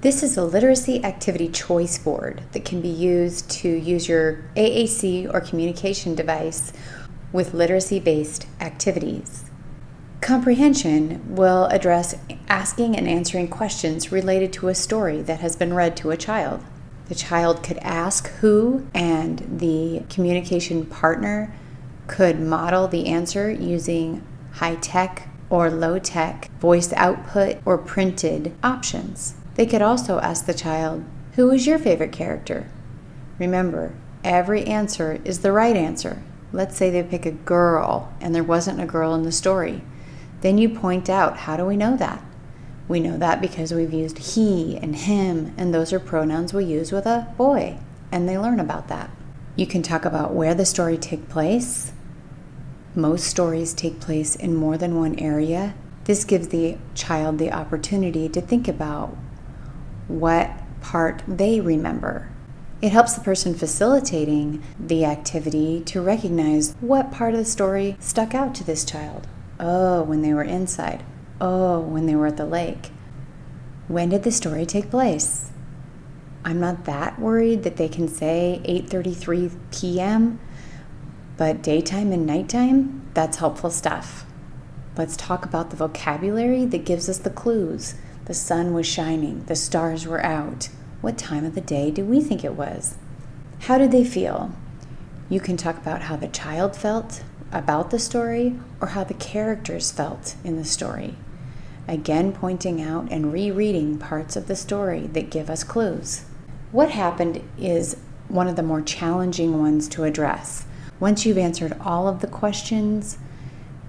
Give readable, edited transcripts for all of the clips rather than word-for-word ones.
This is a literacy activity choice board that can be used to use your AAC or communication device with literacy-based activities. Comprehension will address asking and answering questions related to a story that has been read to a child. The child could ask who, and the communication partner could model the answer using high-tech or low-tech voice output or printed options. They could also ask the child, "Who is your favorite character?" Remember, every answer is the right answer. Let's say they pick a girl and there wasn't a girl in the story. Then you point out, how do we know that? We know that because we've used he and him, and those are pronouns we use with a boy, and they learn about that. You can talk about where the story takes place. Most stories take place in more than one area. This gives the child the opportunity to think about what part they remember. It helps the person facilitating the activity to recognize what part of the story stuck out to this child. Oh, when they were inside. Oh, when they were at the lake. When did the story take place? I'm not that worried that they can say 8:33 p.m., but daytime and nighttime, that's helpful stuff. Let's talk about the vocabulary that gives us the clues. The sun was shining, the stars were out. What time of the day do we think it was? How did they feel? You can talk about how the child felt about the story or how the characters felt in the story. Again, pointing out and rereading parts of the story that give us clues. What happened is one of the more challenging ones to address. Once you've answered all of the questions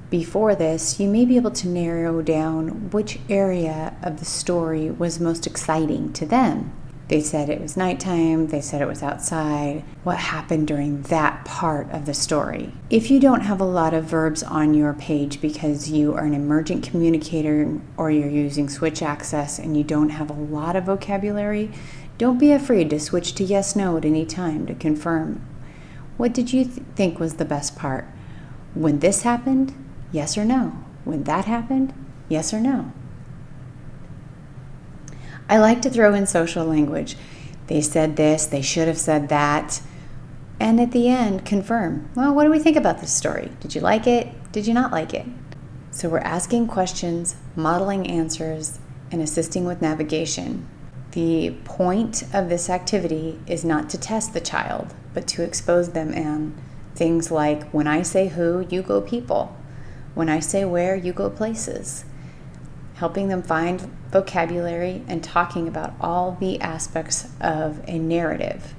before this, you may be able to narrow down which area of the story was most exciting to them. They said it was nighttime, they said it was outside. What happened during that part of the story? If you don't have a lot of verbs on your page because you are an emergent communicator or you're using switch access and you don't have a lot of vocabulary, don't be afraid to switch to yes, no at any time to confirm. What did you think was the best part? When this happened, yes or no? When that happened, yes or no? I like to throw in social language. They said this, they should have said that. And at the end, confirm. Well, what do we think about this story? Did you like it? Did you not like it? So we're asking questions, modeling answers, and assisting with navigation. The point of this activity is not to test the child, but to expose them in things like, when I say who, you go people. When I say where, you go places. Helping them find vocabulary and talking about all the aspects of a narrative.